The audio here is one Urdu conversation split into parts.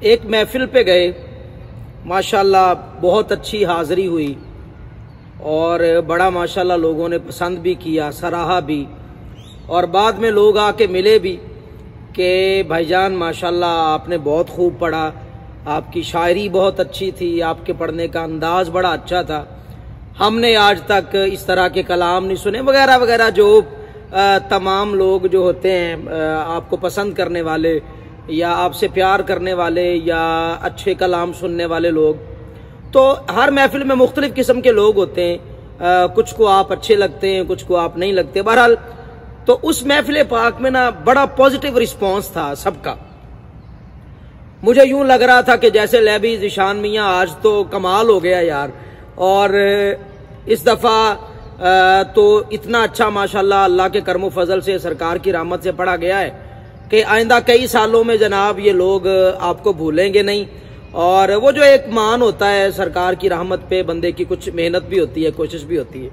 ایک محفل پہ گئے، ماشاءاللہ بہت اچھی حاضری ہوئی اور بڑا ماشاءاللہ لوگوں نے پسند بھی کیا، سراہا بھی، اور بعد میں لوگ آ کے ملے بھی کہ بھائی جان ماشاءاللہ آپ نے بہت خوب پڑھا، آپ کی شاعری بہت اچھی تھی، آپ کے پڑھنے کا انداز بڑا اچھا تھا، ہم نے آج تک اس طرح کے کلام نہیں سنے وغیرہ وغیرہ، جو تمام لوگ جو ہوتے ہیں آپ کو پسند کرنے والے یا آپ سے پیار کرنے والے یا اچھے کلام سننے والے لوگ، تو ہر محفل میں مختلف قسم کے لوگ ہوتے ہیں، کچھ کو آپ اچھے لگتے ہیں، کچھ کو آپ نہیں لگتے، بہرحال تو اس محفل پاک میں نا بڑا پازیٹیو رسپانس تھا سب کا۔ مجھے یوں لگ رہا تھا کہ جیسے لیبی ذیشان میاں آج تو کمال ہو گیا یار، اور اس دفعہ تو اتنا اچھا ماشاءاللہ اللہ کے کرم و فضل سے، سرکار کی رحمت سے پڑھا گیا ہے کہ آئندہ کئی سالوں میں جناب یہ لوگ آپ کو بھولیں گے نہیں، اور وہ جو ایک مان ہوتا ہے سرکار کی رحمت پہ، بندے کی کچھ محنت بھی ہوتی ہے، کوشش بھی ہوتی ہے۔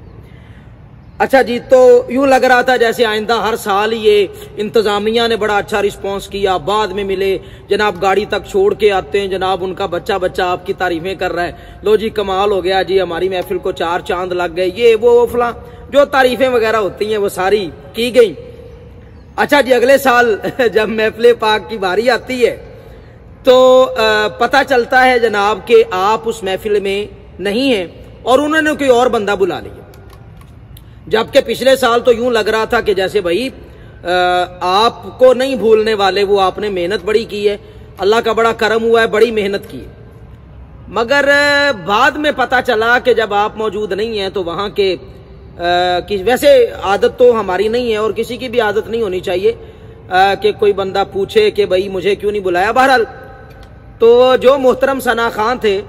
اچھا جی، تو یوں لگ رہا تھا جیسے آئندہ ہر سال یہ انتظامیہ نے بڑا اچھا رسپانس کیا، بعد میں ملے جناب، گاڑی تک چھوڑ کے آتے ہیں جناب، ان کا بچہ آپ کی تعریفیں کر رہا ہے، لو جی کمال ہو گیا جی، ہماری محفل کو 4 چاند لگ گئے، یہ وہ فلاں جو تعریفیں وغیرہ ہوتی ہیں وہ ساری کی گئی۔ اچھا جی، اگلے سال جب محفل پاک کی باری آتی ہے تو پتہ چلتا ہے جناب کہ آپ اس محفل میں نہیں ہیں اور انہوں نے کوئی اور بندہ بلا لیا، جبکہ پچھلے سال تو یوں لگ رہا تھا کہ جیسے بھائی آپ کو نہیں بھولنے والے، وہ آپ نے محنت بڑی کی ہے، اللہ کا بڑا کرم ہوا ہے، بڑی محنت کی ہے، مگر بعد میں پتہ چلا کہ جب آپ موجود نہیں ہیں تو وہاں کے ویسے عادت تو ہماری نہیں ہے اور کسی کی بھی عادت نہیں ہونی چاہیے کہ کوئی بندہ پوچھے کہ بھائی مجھے کیوں نہیں بلایا۔ بہرحال تو جو محترم ثنا خان تھے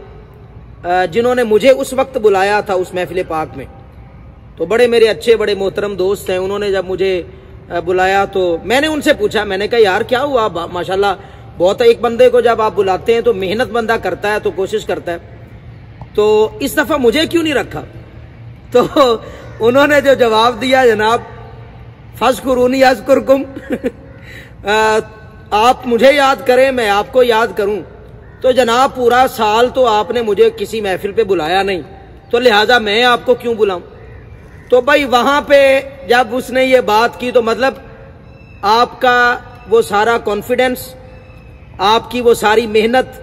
جنہوں نے مجھے اس وقت بلایا تھا اس محفل پاک میں، تو بڑے میرے اچھے بڑے محترم دوست ہیں، انہوں نے جب مجھے بلایا تو میں نے ان سے پوچھا، میں نے کہا یار کیا ہوا، ماشاءاللہ بہت ایک بندے کو جب آپ بلاتے ہیں تو محنت بندہ کرتا ہے، تو کوشش کرتا ہے، تو اس دفعہ مجھے کیوں نہیں رکھا؟ تو انہوں نے جو جواب دیا جناب، فاذکرونی اذکرکم، آپ مجھے یاد کریں میں آپ کو یاد کروں، تو جناب پورا سال تو آپ نے مجھے کسی محفل پہ بلایا نہیں، تو لہٰذا میں آپ کو کیوں بلاؤں؟ تو بھائی وہاں پہ جب اس نے یہ بات کی تو مطلب آپ کا وہ سارا کانفیڈنس، آپ کی وہ ساری محنت،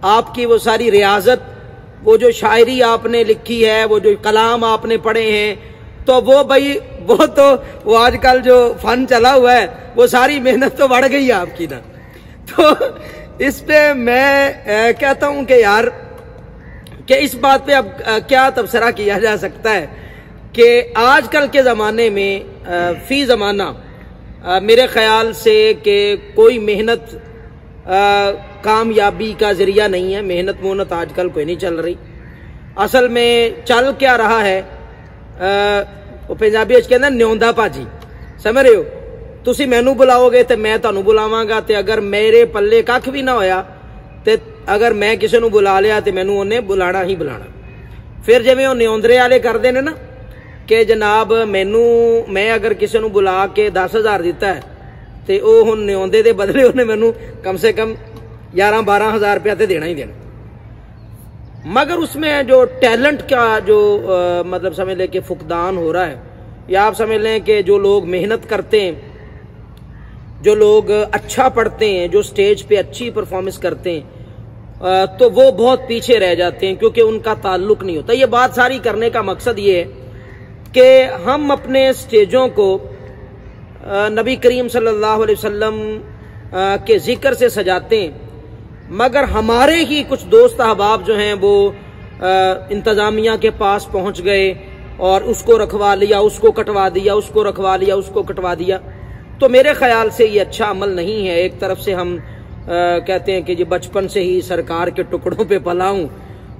آپ کی وہ ساری ریاضت، وہ جو شاعری آپ نے لکھی ہے، وہ جو کلام آپ نے پڑھے ہیں، تو وہ بھائی وہ آج کل جو فن چلا ہوا ہے وہ ساری محنت تو بڑھ گئی ہے آپ کی نا۔ تو اس پہ میں کہتا ہوں کہ یار کہ اس بات پہ اب کیا تبصرہ کیا جا سکتا ہے کہ آج کل کے زمانے میں فی زمانہ میرے خیال سے کہ کوئی محنت کامیابی کا ذریعہ نہیں ہے، محنت آج کل کوئی نہیں چل رہی۔ اصل میں چل کیا رہا ہے، وہ پنجابی اچ کہندے نیوندا پاجی، سمجھ رہے ہو، تسی مینوں بلاؤ گے تے میں تانوں بلاواں گا، تے اگر میرے پلے کھ بھی نہ ہویا تے اگر میں کسی نوں بلا لیا تے مینوں انہیں بلانا ہی بلانا۔ پھر جویں وہ نیوندرے والے کردے نے نا کہ جناب میں اگر کسی نوں بلا کے 10,000 دیتا ہے تے او ہن نیوندے دے بدلے انہیں مینوں کم سے کم 11-12,000 روپیہ تے دینا ہی دینا، مگر اس میں جو ٹیلنٹ کا جو مطلب سمجھ لیں کہ فقدان ہو رہا ہے، یا آپ سمجھ لیں کہ جو لوگ محنت کرتے ہیں، جو لوگ اچھا پڑھتے ہیں، جو سٹیج پہ اچھی پرفارمنس کرتے ہیں، تو وہ بہت پیچھے رہ جاتے ہیں کیونکہ ان کا تعلق نہیں ہوتا۔ یہ بات ساری کرنے کا مقصد یہ ہے کہ ہم اپنے سٹیجوں کو نبی کریم صلی اللہ علیہ وسلم کے ذکر سے سجاتے ہیں، مگر ہمارے ہی کچھ دوست احباب جو ہیں وہ انتظامیہ کے پاس پہنچ گئے اور اس کو رکھوا لیا، اس کو کٹوا دیا، اس کو رکھوا لیا، اس کو کٹوا دیا، تو میرے خیال سے یہ اچھا عمل نہیں ہے۔ ایک طرف سے ہم کہتے ہیں کہ جی بچپن سے ہی سرکار کے ٹکڑوں پہ پلا ہوں،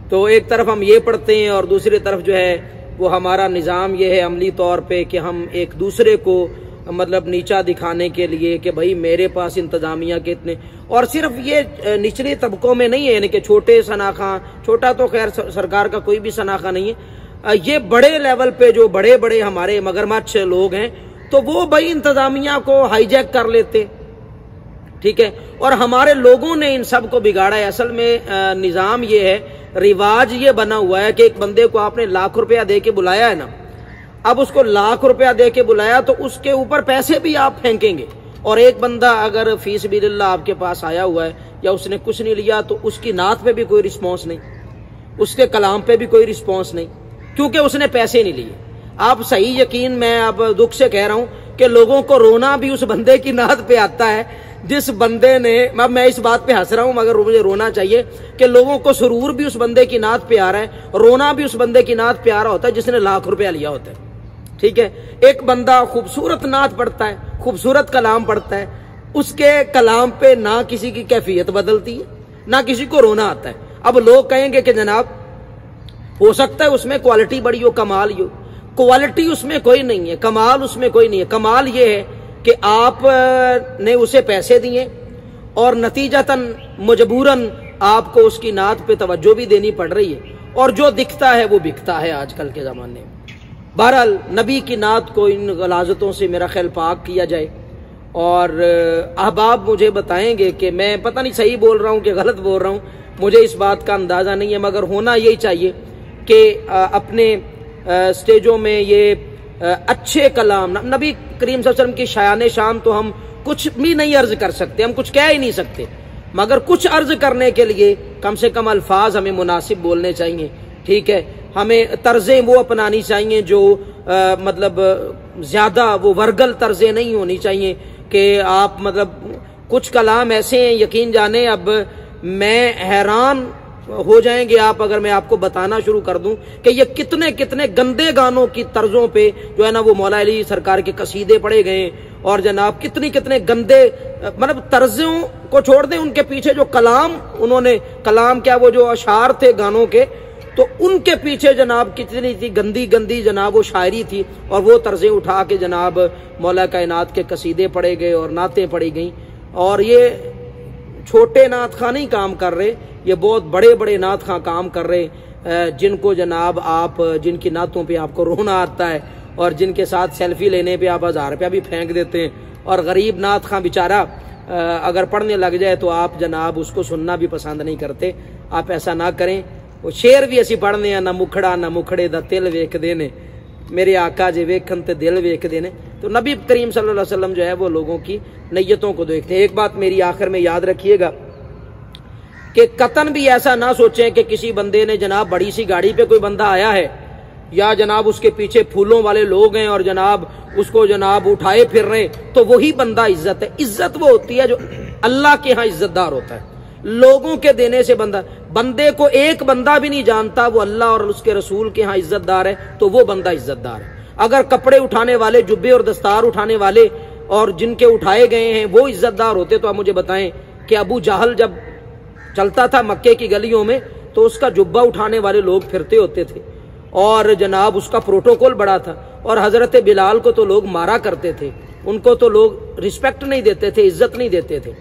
تو ایک طرف ہم یہ پڑھتے ہیں اور دوسری طرف جو ہے وہ ہمارا نظام یہ ہے عملی طور پہ کہ ہم ایک دوسرے کو مطلب نیچا دکھانے کے لیے کہ بھائی میرے پاس انتظامیہ کے اتنے، اور صرف یہ نچلے طبقوں میں نہیں ہے، یعنی کہ چھوٹے ثناخواں، چھوٹا تو خیر سرکار کا کوئی بھی ثناخواں نہیں ہے، یہ بڑے لیول پہ جو بڑے بڑے ہمارے مگرمچھ لوگ ہیں تو وہ بھائی انتظامیہ کو ہائی جیک کر لیتے، ٹھیک ہے، اور ہمارے لوگوں نے ان سب کو بگاڑا ہے۔ اصل میں نظام یہ ہے، رواج یہ بنا ہوا ہے کہ ایک بندے کو آپ نے لاکھ روپیہ دے کے بلایا ہے نا، اب اس کو لاکھ روپیہ دے کے بلایا تو اس کے اوپر پیسے بھی آپ پھینکیں گے، اور ایک بندہ اگر فی سبیل اللہ آپ کے پاس آیا ہوا ہے یا اس نے کچھ نہیں لیا تو اس کی نعت پہ بھی کوئی رسپانس نہیں، اس کے کلام پہ بھی کوئی رسپانس نہیں، کیونکہ اس نے پیسے نہیں لیے۔ آپ صحیح یقین، میں اب دکھ سے کہہ رہا ہوں کہ لوگوں کو رونا بھی اس بندے کی نعت پہ آتا ہے جس بندے نے، اب میں اس بات پہ ہنس رہا ہوں مگر مجھے رونا چاہیے کہ لوگوں کو سرور بھی اس بندے کی نعت پہ آ رہا ہے، رونا بھی اس بندے کی نعت پہ آ رہا ہوتا ہے جس نے لاکھ روپیہ لیا ہوتا ہے۔ ٹھیک ہے، ایک بندہ خوبصورت نعت پڑھتا ہے، خوبصورت کلام پڑھتا ہے، اس کے کلام پہ نہ کسی کی کیفیت بدلتی ہے نہ کسی کو رونا آتا ہے۔ اب لوگ کہیں گے کہ جناب ہو سکتا ہے اس میں کوالٹی بڑی ہو، کمال ہو، کوالٹی اس میں کوئی نہیں ہے، کمال اس میں کوئی نہیں ہے۔ کمال یہ ہے کہ آپ نے اسے پیسے دیے اور نتیجتاً مجبوراً آپ کو اس کی نعت پہ توجہ بھی دینی پڑ رہی ہے، اور جو دکھتا ہے وہ بکتا ہے آج کل کے زمانے میں۔ بہرحال نبی کی نعت کو ان غلاظتوں سے میرا خیال پاک کیا جائے، اور احباب مجھے بتائیں گے کہ میں پتہ نہیں صحیح بول رہا ہوں کہ غلط بول رہا ہوں، مجھے اس بات کا اندازہ نہیں ہے، مگر ہونا یہی چاہیے کہ اپنے سٹیجوں میں یہ اچھے کلام، نبی کریم صلی اللہ علیہ وسلم کی شایان شان تو ہم کچھ بھی نہیں عرض کر سکتے، ہم کچھ کہہ ہی نہیں سکتے، مگر کچھ عرض کرنے کے لیے کم سے کم الفاظ ہمیں مناسب بولنے چاہیے۔ ٹھیک ہے، ہمیں طرزیں وہ اپنانی چاہیے جو مطلب زیادہ وہ ورگل طرزیں نہیں ہونی چاہیے کہ آپ مطلب کچھ کلام ایسے ہیں، یقین جانے اب میں حیران ہو جائیں گے آپ اگر میں آپ کو بتانا شروع کر دوں کہ یہ کتنے کتنے گندے گانوں کی طرزوں پہ جو ہے نا وہ مولا علی سرکار کے قصیدے پڑھے گئے، اور جناب کتنے گندے مطلب طرزوں کو چھوڑ دیں، ان کے پیچھے جو کلام انہوں نے، کلام کیا وہ جو اشعار تھے گانوں کے، تو ان کے پیچھے جناب کتنی تھی گندی جناب وہ شاعری تھی، اور وہ طرزیں اٹھا کے جناب مولا کائنات کے قصیدے پڑھے گئے اور نعتیں پڑھی گئیں۔ اور یہ چھوٹے نعت خواہ نہیں کام کر رہے، یہ بہت بڑے بڑے نعت خواہ کام کر رہے، جن کو جناب آپ، جن کی نعتوں پہ آپ کو رونا آتا ہے، اور جن کے ساتھ سیلفی لینے پہ آپ 1000 روپیہ بھی پھینک دیتے ہیں، اور غریب نعت خواہ بیچارہ اگر پڑھنے لگ جائے تو آپ جناب اس کو سننا بھی پسند نہیں کرتے۔ آپ ایسا نہ کریں۔ وہ شعر بھی اسی پڑھنے ہیں، نہ مکھڑا نہ مکھڑے دا تل ویکھ دینے، میرے آقا جے ویکھن تے دل ویکھ دینے۔ تو نبی کریم صلی اللہ علیہ وسلم جو ہے وہ لوگوں کی نیتوں کو دیکھتے ہیں۔ ایک بات میری آخر میں یاد رکھیے گا کہ قطعاً بھی ایسا نہ سوچیں کہ کسی بندے نے جناب بڑی سی گاڑی پہ کوئی بندہ آیا ہے، یا جناب اس کے پیچھے پھولوں والے لوگ ہیں اور جناب اس کو جناب اٹھائے پھر رہے تو وہی بندہ عزت ہے۔ عزت وہ ہوتی ہے جو اللہ کے ہاں عزت دار ہوتا ہے، لوگوں کے دینے سے بندے کو ایک بندہ بھی نہیں جانتا وہ اللہ اور اس کے رسول کے ہاں عزت دار ہے تو وہ بندہ عزت دار ہے۔ اگر کپڑے اٹھانے والے، جبے اور دستار اٹھانے والے اور جن کے اٹھائے گئے ہیں وہ عزت دار ہوتے تو آپ مجھے بتائیں کہ ابو جہل جب چلتا تھا مکے کی گلیوں میں تو اس کا جبہ اٹھانے والے لوگ پھرتے ہوتے تھے، اور جناب اس کا پروٹوکول بڑا تھا، اور حضرت بلال کو تو لوگ مارا کرتے تھے، ان کو تو لوگ رسپیکٹ نہیں دیتے تھے، عزت نہیں دیتے تھے۔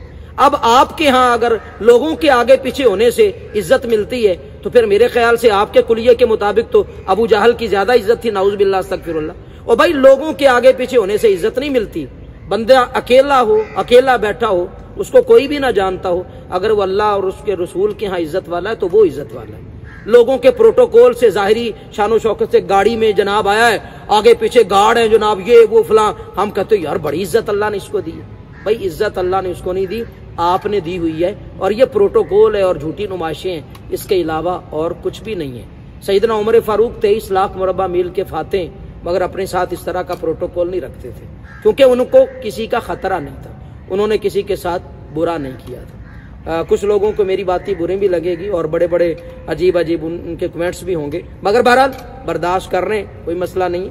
اب آپ کے ہاں اگر لوگوں کے آگے پیچھے ہونے سے عزت ملتی ہے تو پھر میرے خیال سے آپ کے کلیے کے مطابق تو ابو جہل کی زیادہ عزت تھی، نعوذ باللہ استغفر اللہ۔ اور بھائی لوگوں کے آگے پیچھے ہونے سے عزت نہیں ملتی، بندہ اکیلا ہو، اکیلا بیٹھا ہو، اس کو کوئی بھی نہ جانتا ہو، اگر وہ اللہ اور اس کے رسول کے ہاں عزت والا ہے تو وہ عزت والا ہے۔ لوگوں کے پروٹوکول سے، ظاہری شان و شوکت سے گاڑی میں جناب آیا ہے، آگے پیچھے گارڈ ہیں جناب، یہ وہ فلاں، ہم کہتے ہیں یار بڑی عزت اللہ نے اس کو دی ہے۔ بھائی عزت اللہ نے اس کو نہیں دی، آپ نے دی ہوئی ہے، اور یہ پروٹوکول ہے اور جھوٹی نمائشیں ہیں، اس کے علاوہ اور کچھ بھی نہیں ہے۔ سیدنا عمر فاروق 23 لاکھ مربع میل کے فاتح، مگر اپنے ساتھ اس طرح کا پروٹوکول نہیں رکھتے تھے کیونکہ ان کو کسی کا خطرہ نہیں تھا، انہوں نے کسی کے ساتھ برا نہیں کیا تھا۔ کچھ لوگوں کو میری باتیں بری بھی لگے گی اور بڑے بڑے عجیب ان کے کمنٹس بھی ہوں گے، مگر بہرحال برداشت کر رہے ہیں، کوئی مسئلہ نہیں۔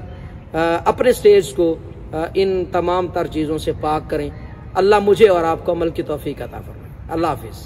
اپنے سٹیج کو ان تمام تر چیزوں سے پاک کریں۔ اللہ مجھے اور آپ کو عمل کی توفیق عطا فرمائے۔ اللہ حافظ۔